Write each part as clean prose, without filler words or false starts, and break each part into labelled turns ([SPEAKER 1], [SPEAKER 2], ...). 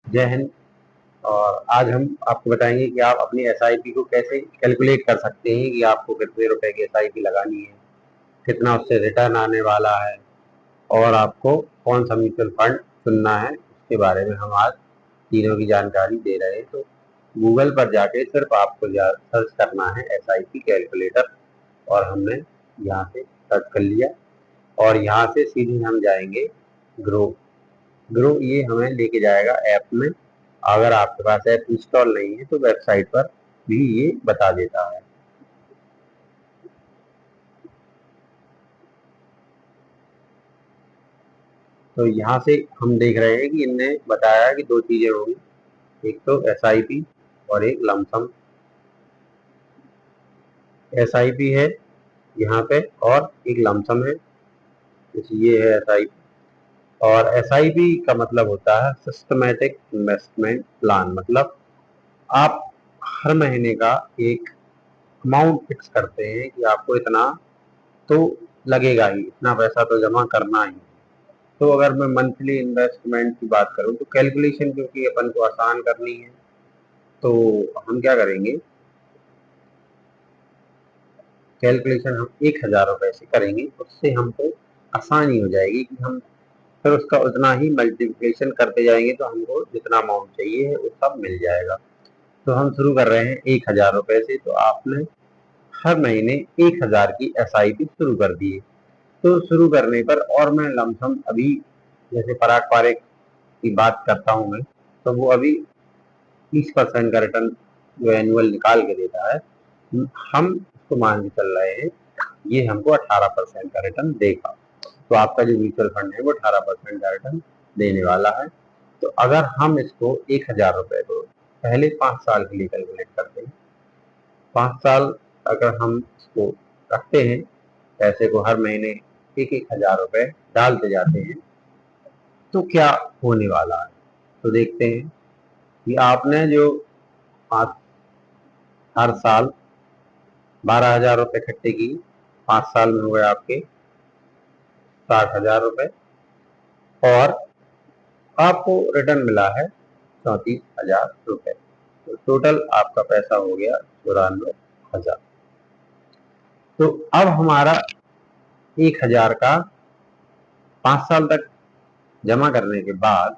[SPEAKER 1] जय हिंद। और आज हम आपको बताएंगे कि आप अपनी एसआईपी को कैसे कैलकुलेट कर सकते हैं कि आपको कितने रुपए की एसआईपी लगानी है, कितना उससे रिटर्न आने वाला है और आपको कौन सा म्यूचुअल फंड चुनना है। उसके बारे में हम आज तीनों की जानकारी दे रहे हैं। तो गूगल पर जाके सिर्फ आपको सर्च करना है एसआईपी कैलकुलेटर, और हमने यहाँ से सर्च कर लिया और यहाँ से सीधे हम जाएंगे ग्रो। ये हमें लेके जाएगा ऐप में। अगर आपके पास ऐप इंस्टॉल नहीं है तो वेबसाइट पर भी ये बता देता है। तो यहाँ से हम देख रहे हैं कि इनने बताया कि दो चीजें होंगी, एक तो एसआईपी और एक लमसम। एसआईपी है यहाँ पे और एक लमसम है, ये है एसआईपी। और एसआईपी का मतलब होता है सिस्टमेटिक इन्वेस्टमेंट प्लान। मतलब आप हर महीने का एक अमाउंट फिक्स करते हैं कि आपको इतना तो लगेगा ही, इतना पैसा तो जमा करना ही। तो अगर मैं मंथली इन्वेस्टमेंट की बात करूं तो कैलकुलेशन क्योंकि अपन को आसान करनी है, तो हम क्या करेंगे, कैलकुलेशन हम 1,000 रुपए से करेंगे। उससे हमको आसानी हो जाएगी कि हम फिर उसका उतना ही मल्टीप्लिकेशन करते जाएंगे तो हमको जितना अमाउंट चाहिए है वो सब मिल जाएगा। तो हम शुरू कर रहे हैं 1,000 रुपए से। तो आपने हर महीने 1,000 की एसआईपी शुरू कर दी है। तो शुरू करने पर, और मैं लमसम अभी जैसे पराग पारिक की बात करता हूँ मैं, तो वो अभी 30% का रिटर्न जो एनुअल निकाल के देता है, हम उसको मान के चल रहे हैं ये हमको 18% का रिटर्न देगा। तो आपका जो म्यूचुअल फंड है वो 18% का रिटर्न देने वाला है। तो अगर हम इसको 1,000 रुपए को पहले 5 साल के लिए कैलकुलेट करते हैं, 5 साल अगर हम इसको रखते हैं, पैसे को हर महीने 1,000 रुपए डालते जाते हैं, तो क्या होने वाला है। तो देखते हैं कि आपने जो पाँच हर साल 12,000 रुपए इकट्ठे की, 5 साल में हुए आपके 60,000 रुपए, और आपको रिटर्न मिला है 34,000 रुपए। तो टोटल आपका पैसा हो गया 94,000। तो अब हमारा 1,000 का 5 साल तक जमा करने के बाद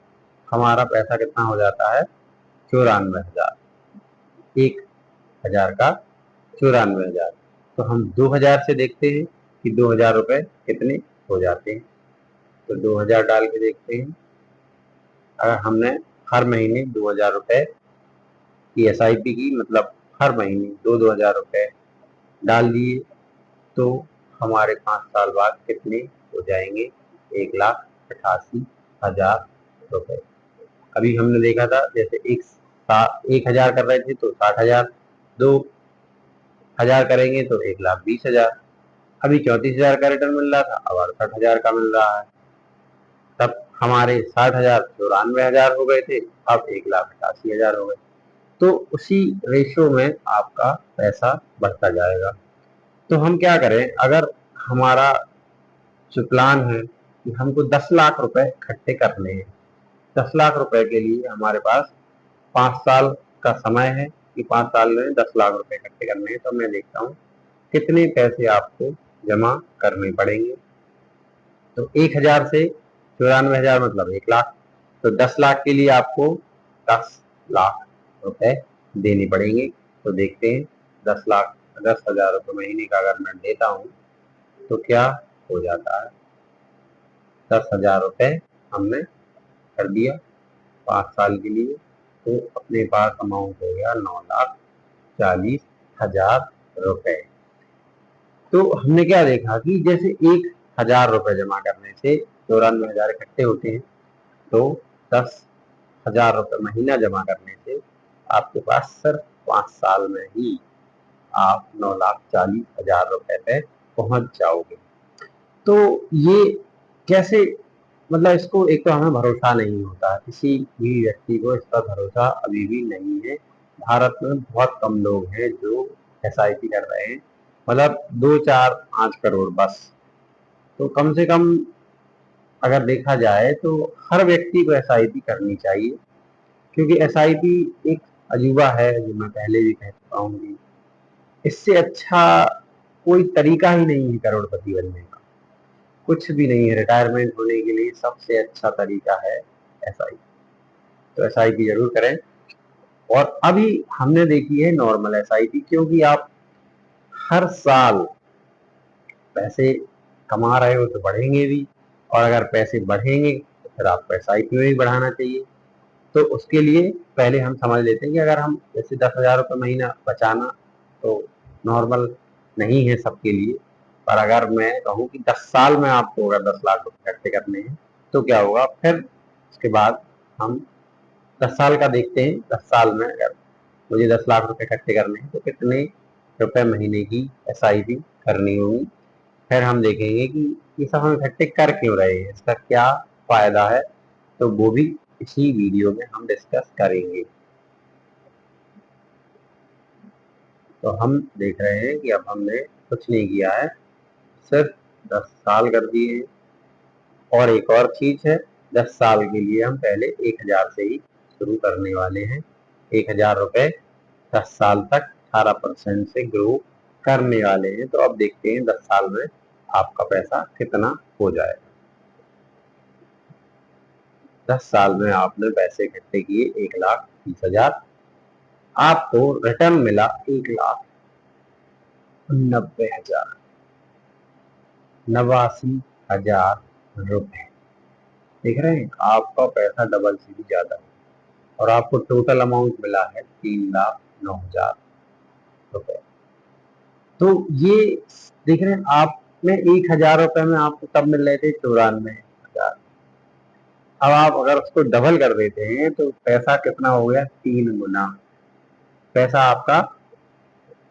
[SPEAKER 1] हमारा पैसा कितना हो जाता है, 94,000। 1,000 का 94,000। तो हम 2,000 से देखते हैं कि 2,000 रुपए कितने हो जाते हैं। तो 2,000 डाल के देखते हैं। अगर हमने हर महीने 2,000 रुपए की एसआईपी की, मतलब हर महीने 2,000 रुपए डाल दिए, तो हमारे 5 साल बाद कितने हो जाएंगे, 1,88,000 रुपए। अभी हमने देखा था जैसे 1,000 कर रहे थे तो 60,000, 2,000 करेंगे तो 1,20,000। अभी 34,000 का रिटर्न मिल रहा था, अब 68,000 का मिल रहा है। तब हमारे 60,000 94,000 हो गए थे, अब 1,88,000 हो गए। तो उसी रेशो में आपका पैसा बढ़ता जाएगा। तो हम क्या करें, अगर हमारा जो प्लान है कि हमको 10 लाख रुपए इकट्ठे करने हैं, 10 लाख रुपए के लिए हमारे पास 5 साल का समय है कि 5 साल में 10 लाख रुपए इकट्ठे करने हैं। तो मैं देखता हूँ कितने पैसे आपको जमा करने पड़ेंगे। तो 1,000 से 94,000 मतलब 1 लाख। तो 10 लाख के लिए आपको 10 लाख रुपए देने पड़ेंगे। तो देखते हैं 10 लाख 10,000 रुपये महीने का अगर मैं देता हूँ तो क्या हो जाता है। 10,000 रुपए हमने कर दिया 5 साल के लिए, तो अपने पास अमाउंट हो गया 9,40,000 रुपए। तो हमने क्या देखा कि जैसे 1,000 रुपए जमा करने से 94,000 इकट्ठे होते हैं, तो 10,000 रुपए महीना जमा करने से आपके पास सिर्फ 5 साल में ही आप 9,40,000 रुपए पे पहुंच जाओगे। तो ये कैसे, मतलब इसको एक तो हमें भरोसा नहीं होता, किसी भी व्यक्ति को इस पर भरोसा अभी भी नहीं है। भारत में बहुत कम लोग हैं जो एसआईपी कर रहे हैं, मतलब 2, 4, 5 करोड़ बस। तो कम से कम अगर देखा जाए तो हर व्यक्ति को एसआईपी करनी चाहिए। क्योंकि एसआईपी एक अजूबा है, जो मैं पहले भी कह चुका हूँ कि इससे अच्छा कोई तरीका ही नहीं है करोड़पति बनने का, कुछ भी नहीं है। रिटायरमेंट होने के लिए सबसे अच्छा तरीका है एसआईपी, तो एसआईपी जरूर करें। और अभी हमने देखी है नॉर्मल एसआईपी, क्योंकि आप हर साल पैसे कमा रहे हो तो बढ़ेंगे भी, और अगर पैसे बढ़ेंगे तो फिर आपको एसआईपी में भी बढ़ाना चाहिए। तो उसके लिए पहले हम समझ लेते हैं कि अगर हम जैसे 10,000 रुपये महीना बचाना तो नॉर्मल नहीं है सबके लिए, पर अगर मैं कहूँ कि 10 साल में आपको अगर 10 लाख रुपए इकट्ठे करने हैं तो क्या होगा, फिर उसके बाद हम 10 साल का देखते हैं। 10 साल में अगर मुझे 10 लाख रुपए इकट्ठे करने हैं तो कितने रुपए महीने की एसआईपी करनी होगी। फिर हम देखेंगे कि ये सब हम इकट्ठे कर क्यों रहे हैं, इसका क्या फायदा है, तो वो भी इसी वीडियो में हम डिस्कस करेंगे। तो हम देख रहे हैं कि अब हमने कुछ नहीं किया है, सिर्फ 10 साल कर दिए हैं। और एक और चीज है, 10 साल के लिए हम पहले 1,000 से ही शुरू करने वाले हैं। 1,000 रुपए 10 साल तक 18% से ग्रो करने वाले हैं। तो अब देखते हैं 10 साल में आपका पैसा कितना हो जाएगा। 10 साल में आपने पैसे इकट्ठे किए 1,30,000, आपको रिटर्न मिला 1,90,000, 89,000 रुपए। देख रहे हैं, आपका पैसा डबल से भी ज्यादा है, और आपको टोटल अमाउंट मिला है 3,09,000 रुपए। तो ये देख रहे हैं, आपने 1,000 रुपए में आपको तब मिल रहे थे 94,000। अब आप अगर उसको डबल कर देते हैं तो पैसा कितना हो गया, 3 गुना। पैसा आपका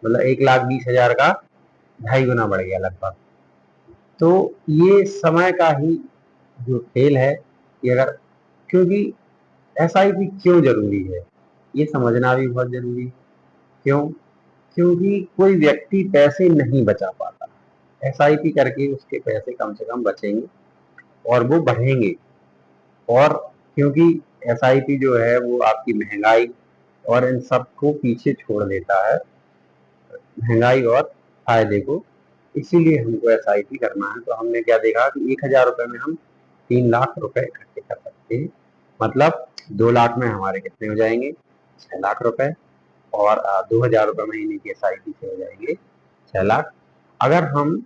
[SPEAKER 1] मतलब 1,20,000 का 2.5 गुना बढ़ गया लगभग। तो ये समय का ही जो खेल है कि अगर, क्योंकि एसआईपी क्यों जरूरी है ये समझना भी बहुत जरूरी है। क्यों? क्योंकि कोई व्यक्ति पैसे नहीं बचा पाता, एसआईपी करके उसके पैसे कम से कम बचेंगे और वो बढ़ेंगे। और क्योंकि एसआईपी जो है वो आपकी महंगाई और इन सबको पीछे छोड़ देता है, महंगाई और फायदे को, इसीलिए हमको एसआईपी करना है। तो हमने क्या देखा कि 1,000 रुपए में हम 3 लाख रुपए इकट्ठे कर सकते हैं। मतलब 2 लाख में हमारे कितने हो जाएंगे, 6 लाख रुपए, और 2,000 रुपए महीने की एसआईपी से हो जाएंगे 6 लाख। अगर हम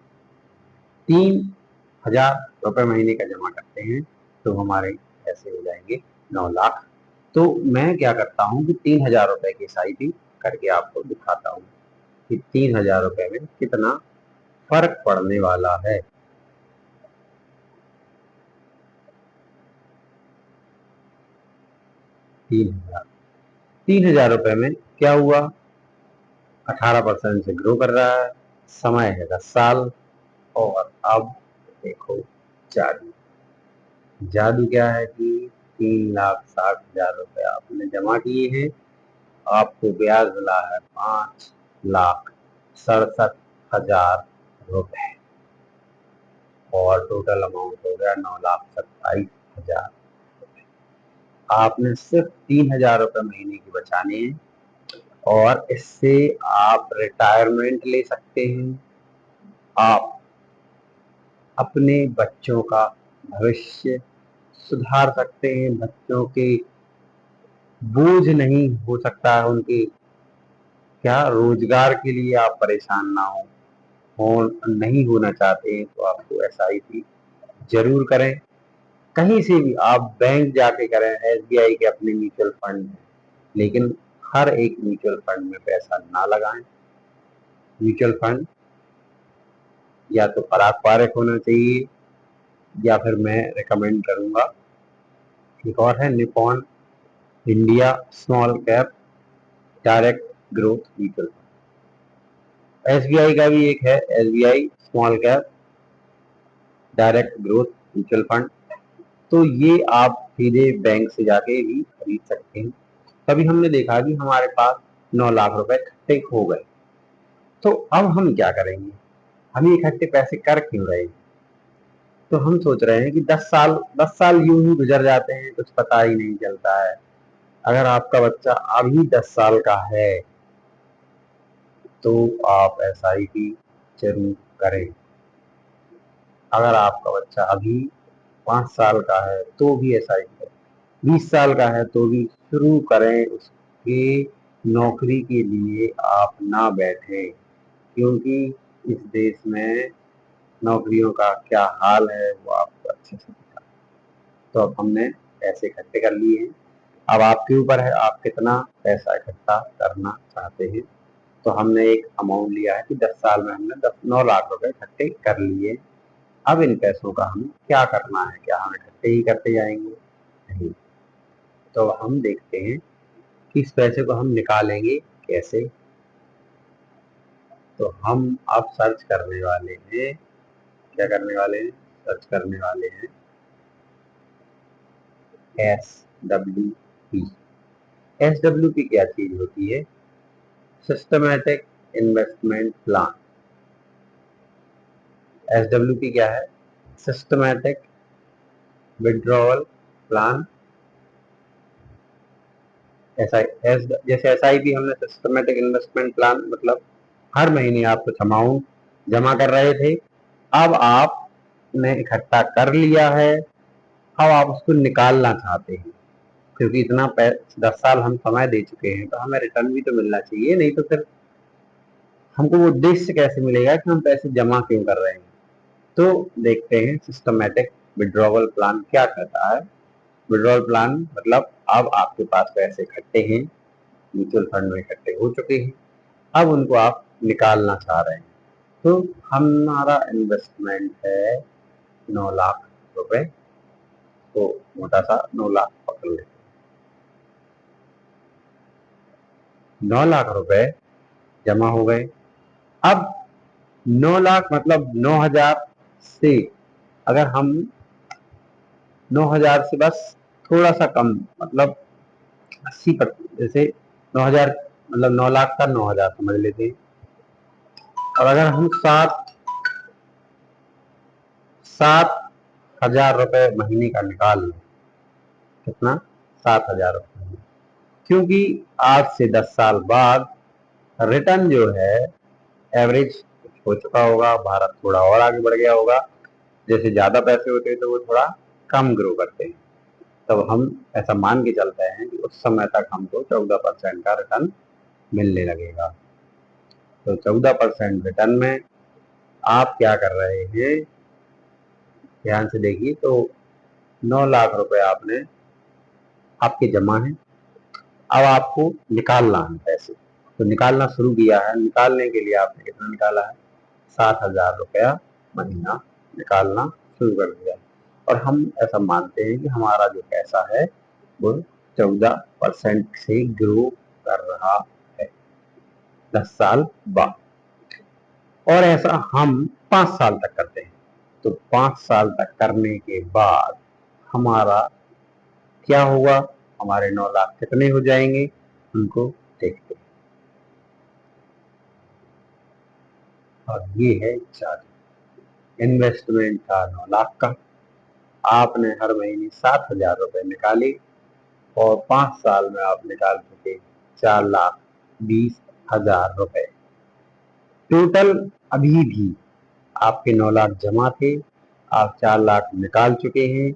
[SPEAKER 1] 3,000 रुपए महीने का जमा करते हैं तो हमारे पैसे हो जाएंगे 9 लाख। तो मैं क्या करता हूँ कि 3,000 रुपए की एसआईपी करके आपको दिखाता हूँ कि 3,000 रुपए में कितना फर्क पड़ने वाला है। 3,000, 3,000 रुपए में क्या हुआ, 18% से ग्रो कर रहा है, समय है 10 साल। और अब देखो जादू, जादू क्या है कि 3,60,000 रुपए आपने जमा किए हैं, आपको ब्याज मिला है 5,67,000 रुपए, और टोटल अमाउंट हो गया 9,27,000। आपने सिर्फ 3,000 रुपए महीने की बचाने हैं, और इससे आप रिटायरमेंट ले सकते हैं, आप अपने बच्चों का भविष्य सुधार सकते हैं, बच्चों के बोझ नहीं हो सकता है उनके, क्या रोजगार के लिए आप परेशान ना हो नहीं होना चाहते हैं तो आपको एसआईपी जरूर करें। कहीं से भी आप बैंक जाके करें, एसबीआई के अपने म्यूचुअल फंड हैं, लेकिन हर एक म्यूचुअल फंड में पैसा ना लगाएं। म्यूचुअल फंड या तो पारंपरिक होना चाहिए, या फिर मैं रिकमेंड करूंगा एक और है, Nippon India small cap direct growth mutual fund. SBI का भी एक है, SBI small cap direct growth mutual fund. तो ये आप सीधे बैंक से जाके भी खरीद सकते हैं। तभी हमने देखा कि हमारे पास 9 लाख रुपए इकट्ठे हो गए। तो अब हम क्या करेंगे, हम ये इकट्ठे पैसे कर क्यों रहे हैं? तो हम सोच रहे हैं कि 10 साल यूं ही गुजर जाते हैं, कुछ पता ही नहीं चलता है। अगर आपका बच्चा अभी 10 साल का है तो आप SIP जरूर करें। अगर आपका बच्चा अभी 5 साल का है तो भी SIP करें। 20 साल का है तो भी शुरू करें। उसके नौकरी के लिए आप ना बैठें, क्योंकि इस देश में नौकरियों का क्या हाल है वो आपको अच्छे से पता है। तो अब हमने पैसे इकट्ठे कर लिए हैं। अब आपके ऊपर है आप कितना पैसा इकट्ठा करना चाहते हैं। तो हमने एक अमाउंट लिया है कि 10 साल में हमने 9 लाख रुपए इकट्ठे कर लिए। अब इन पैसों का हमें क्या करना है? क्या हम इकट्ठे ही करते जाएंगे? नहीं। तो हम देखते हैं कि इस पैसे को हम निकालेंगे कैसे। तो हम अब सर्च करने वाले हैं, क्या करने वाले हैं? सर्च करने वाले हैं SWP। SWP क्या चीज होती है? Systematic investment plan. SWP क्या है? Systematic withdrawal plan. जैसे SIP हमने सिस्टमैटिक इन्वेस्टमेंट प्लान, मतलब हर महीने आप कुछ अमाउंट जमा कर रहे थे, अब आपने इकट्ठा कर लिया है, अब आप उसको निकालना चाहते हैं। क्योंकि इतना 10 साल हम समय दे चुके हैं तो हमें रिटर्न भी तो मिलना चाहिए, नहीं तो फिर हमको वो उद्देश्य कैसे मिलेगा कि हम पैसे जमा क्यों कर रहे हैं। तो देखते हैं सिस्टमैटिक विड्रॉवल प्लान क्या कहता है। विड्रॉवल प्लान मतलब अब आपके पास पैसे इकट्ठे हैं, म्यूचुअल फंड में इकट्ठे हो चुके हैं, अब उनको आप निकालना चाह रहे हैं। तो हमारा इन्वेस्टमेंट है 9 लाख रुपए। तो मोटा सा 9 लाख पकड़ लेते हैं। 9 लाख रुपए जमा हो गए। अब 9 लाख मतलब 9,000 से, अगर हम 9,000 से बस थोड़ा सा कम, मतलब 80%, जैसे 9,000 मतलब 9 लाख का 9,000 समझ लेते हैं। और अगर हम 7,000 रुपए महीने का निकाल लें, कितना? 7,000 रुपए। क्योंकि आज से 10 साल बाद रिटर्न जो है एवरेज हो चुका होगा, भारत थोड़ा और आगे बढ़ गया होगा। जैसे ज्यादा पैसे होते हैं तो वो थोड़ा कम ग्रो करते हैं। तब हम ऐसा मान के चलते हैं कि उस समय तक हमको 14% का रिटर्न मिलने लगेगा। तो 14% रिटर्न में आप क्या कर रहे हैं? ध्यान से देखिए। तो 9 लाख रुपए आपने, आपके जमा है, अब आपको निकालना है पैसे। तो निकालना शुरू किया है। निकालने के लिए आपने कितना निकाला है? 7,000 रुपया महीना निकालना शुरू कर दिया। और हम ऐसा मानते हैं कि हमारा जो पैसा है वो 14% से ग्रो कर रहा है 10 साल बाद। और ऐसा हम 5 साल तक करते हैं। तो 5 साल तक करने के बाद हमारा क्या होगा? हमारे 9 लाख कितने हो जाएंगे उनको देखते हैं। और ये है चार्ट इन्वेस्टमेंट का 9 लाख का। आपने हर महीने 7,000 रुपए निकाले और 5 साल में आप निकाल चुके 4,20,000 रुपए। टोटल अभी भी आपके 9 लाख जमा थे, आप 4 लाख निकाल चुके हैं,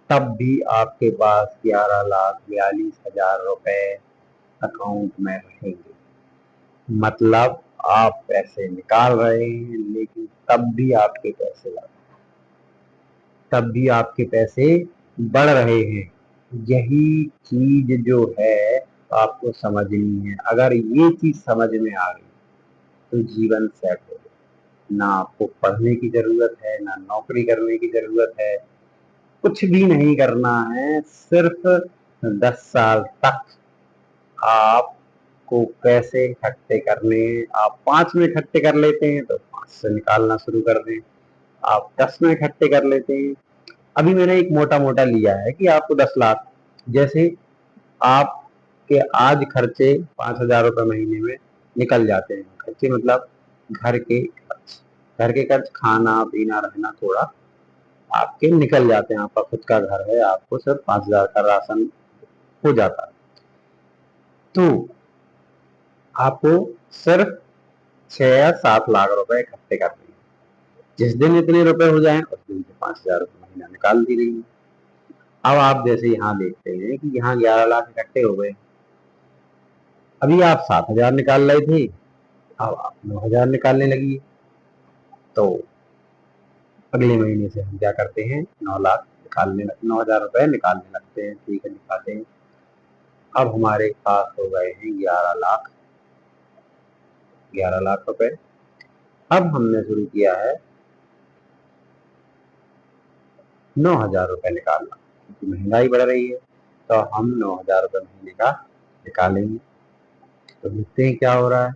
[SPEAKER 1] तब भी आपके पास 11,42,000 रुपए अकाउंट में रहेंगे। मतलब आप पैसे निकाल रहे हैं लेकिन तब भी आपके पैसे लग, तब भी आपके पैसे बढ़ रहे हैं। यही चीज जो है आपको समझनी है। अगर ये चीज समझ में आ गई तो जीवन सेट हो गया। ना आपको पढ़ने की जरूरत है, ना नौकरी करने की जरूरत है, कुछ भी नहीं करना है। सिर्फ 10 साल तक आपको पैसे इकट्ठे करने। आप 5 में इकट्ठे कर लेते हैं तो 5 से निकालना शुरू कर दें। आप 10 में इकट्ठे कर लेते हैं। अभी मैंने एक मोटा मोटा लिया है कि आपको 10 लाख, जैसे आपके आज खर्चे 5,000 रुपए महीने में निकल जाते हैं। खर्चे मतलब घर के खर्च, घर के खर्च, खाना पीना रहना, थोड़ा आपके निकल जाते हैं। आपका खुद का घर है, आपको सिर्फ 5,000 का राशन हो जाता है। तो आपको सिर्फ 6 या 7 लाख रुपए इकट्ठे करने हैं। जिस दिन इतने रुपए हो जाएं उस दिन से 5,000 रुपये महीना निकाल दी रही। अब आप जैसे यहाँ देखते हैं कि यहाँ 11 लाख इकट्ठे हो गए। अभी आप 7,000 निकाल रहे थे, अब आप 9,000 निकालने लगी। तो अगले महीने से हम क्या करते हैं, 9 लाख निकालने 9,000 रुपए निकालने लगते हैं। ठीक है, निकालते हैं। अब हमारे पास हो गए हैं 11 लाख, 11 लाख रुपए। अब हमने शुरू किया है 9,000 रुपए निकालना, क्योंकि महंगाई बढ़ रही है। तो हम 9,000 रुपए महीने का निकालेंगे। तो देखते हैं क्या हो रहा है।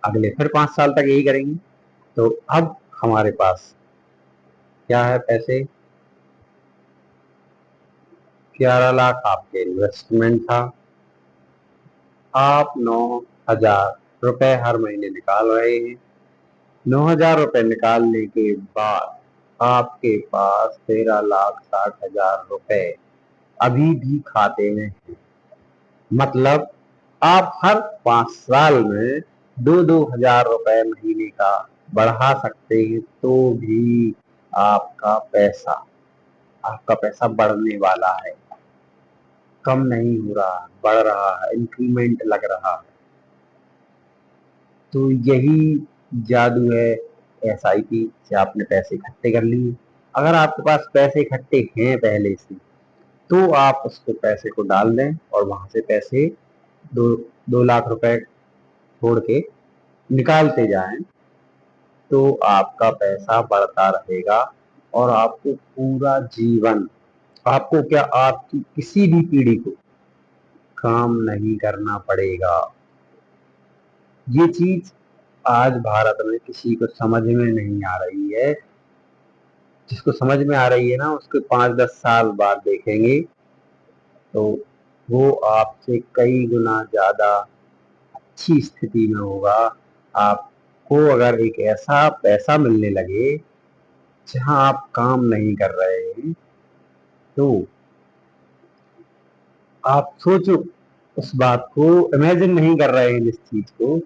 [SPEAKER 1] अगले फिर 5 साल तक यही करेंगे। तो अब हमारे पास क्या है, पैसे 11 लाख आपके इन्वेस्टमेंट था। आप 9,000 रुपए हर महीने निकाल रहे हैं। 9,000 रुपए निकालने के बाद आपके पास 13,60,000 रुपए अभी भी खाते में है। मतलब आप हर 5 साल में 2-2 हजार रुपए महीने का बढ़ा सकते हैं, तो भी आपका पैसा आपका पैसा बढ़ने वाला है, कम नहीं हो रहा, बढ़ रहा है, इंक्रीमेंट लग रहा है। तो यही जादू है एसआईपी से। आपने पैसे इकट्ठे कर लिए। अगर आपके पास पैसे इकट्ठे हैं पहले से, तो आप उसको पैसे को डाल दें और वहां से पैसे 2 लाख रुपए छोड़ के निकालते जाएं, तो आपका पैसा बढ़ता रहेगा। और आपको पूरा जीवन, आपको क्या, आपकी किसी भी पीढ़ी को काम नहीं करना पड़ेगा। ये चीज आज भारत में किसी को समझ में नहीं आ रही है। जिसको समझ में आ रही है ना, उसके 5-10 साल बाद देखेंगे तो वो आपसे कई गुना ज्यादा अच्छी स्थिति में होगा। आपको अगर एक ऐसा पैसा मिलने लगे जहां आप काम नहीं कर रहे हैं, तो आप सोचो, उस बात को इमेजिन नहीं कर रहे हैं जिस चीज को,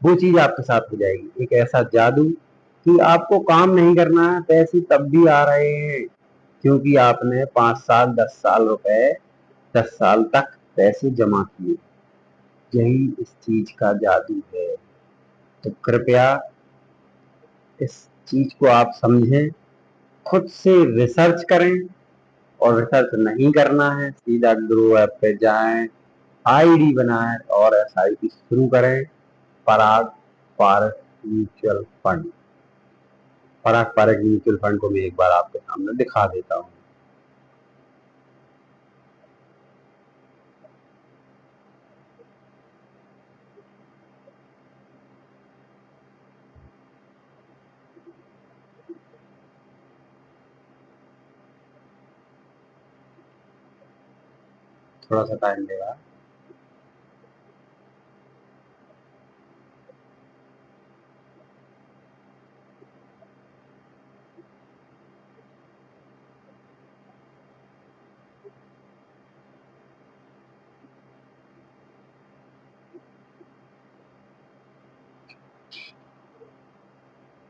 [SPEAKER 1] वो चीज आपके साथ हो जाएगी। एक ऐसा जादू कि आपको काम नहीं करना है, पैसे तब भी आ रहे हैं, क्योंकि आपने 5 साल 10 साल रुपए 10 साल तक पैसे जमा किए। यही इस चीज का जादू है। तो कृपया इस चीज को आप समझें, खुद से रिसर्च करें। और रिसर्च नहीं करना है, सीधा ग्रो ऐप पे जाएं, आईडी बनाएं और एसआईपी शुरू करें। पराग पारक म्यूचुअल फंड। पराग पारक म्यूचुअल फंड को मैं एक बार आपके सामने दिखा देता हूँ। थोड़ा सा टाइम देगा।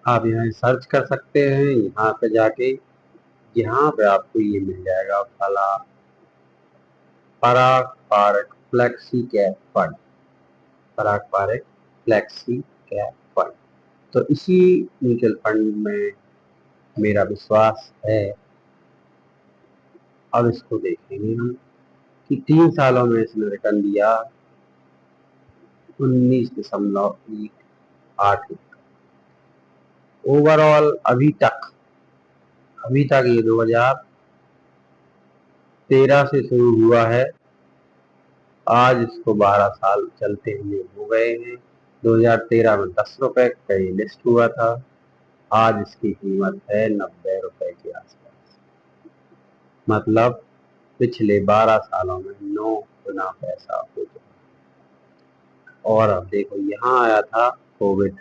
[SPEAKER 1] आप यहाँ सर्च कर सकते हैं, यहाँ पे जाके यहाँ पे आपको ये मिल जाएगा फला पराग पारक फ्लेक्सी कैप फंड। पराग पारक फ्लेक्सी कैप फंड। तो इसी म्यूचुअल फंड में मेरा विश्वास है। अब इसको देखेंगे हम कि 3 सालों में इसने रिटर्न दिया 19.18। ओवरऑल अभी तक ये 2013 से शुरू हुआ है। आज इसको 12 साल चलते हुए हो गए हैं। 2013 में 10 रुपए का ये लिस्ट हुआ था। आज इसकी कीमत है 90 रुपए के आसपास। मतलब पिछले 12 सालों में 9 गुना पैसा हो गया। और अब देखो, यहाँ आया था कोविड,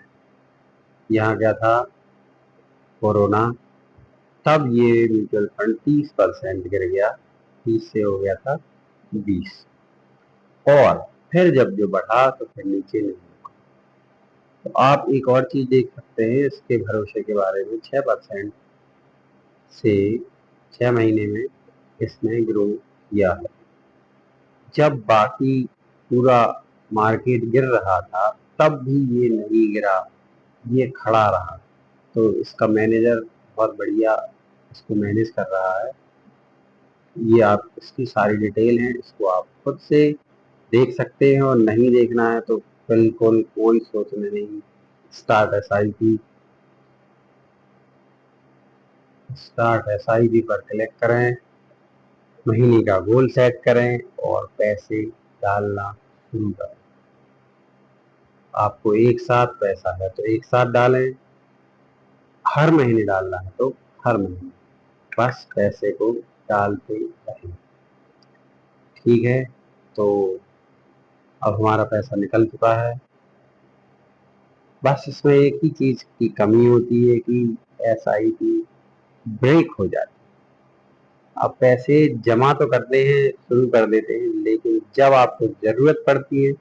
[SPEAKER 1] यहाँ क्या था, कोरोना। तब ये म्यूचुअल फंड 30% गिर गया, 30 से हो गया था 20। और फिर जब जो बढ़ा तो फिर नीचे नहीं रुका। तो आप एक और चीज देख सकते हैं इसके भरोसे के बारे में, 6% से 6 महीने में इसने ग्रो किया है। जब बाकी पूरा मार्केट गिर रहा था तब भी ये नहीं गिरा, ये खड़ा रहा। तो इसका मैनेजर बहुत बढ़िया इसको मैनेज कर रहा है। ये आप इसकी सारी डिटेल है, इसको आप खुद से देख सकते हैं, और नहीं देखना है तो बिल्कुल कोई सोचना नहीं। स्टार्ट एसआईपी पर क्लिक करें, महीने का गोल सेट करें और पैसे डालना शुरू करें। आपको एक साथ पैसा है तो एक साथ डालें, हर महीने डालना है तो हर महीने बस पैसे को डालते रहें। ठीक है, तो अब हमारा पैसा निकल चुका है। बस इसमें एक ही चीज की कमी होती है कि एसआईपी ब्रेक हो जाती है। आप पैसे जमा तो करते हैं, शुरू कर देते हैं, लेकिन जब आपको जरूरत पड़ती है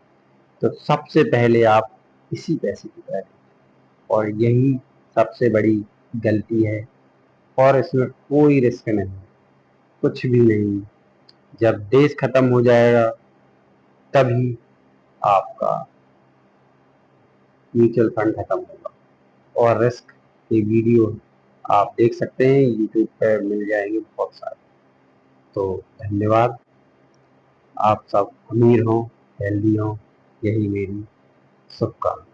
[SPEAKER 1] तो सबसे पहले आप इसी पैसे की तरह, और यही सबसे बड़ी गलती है। और इसमें कोई रिस्क नहीं, कुछ भी नहीं। जब देश खत्म हो जाएगा तभी आपका म्यूचुअल फंड खत्म होगा। और रिस्क की वीडियो आप देख सकते हैं, यूट्यूब पर मिल जाएंगे बहुत सारे। तो धन्यवाद। आप सब अमीर हों, हेल्दी हों, यही मेरी शुभकामना।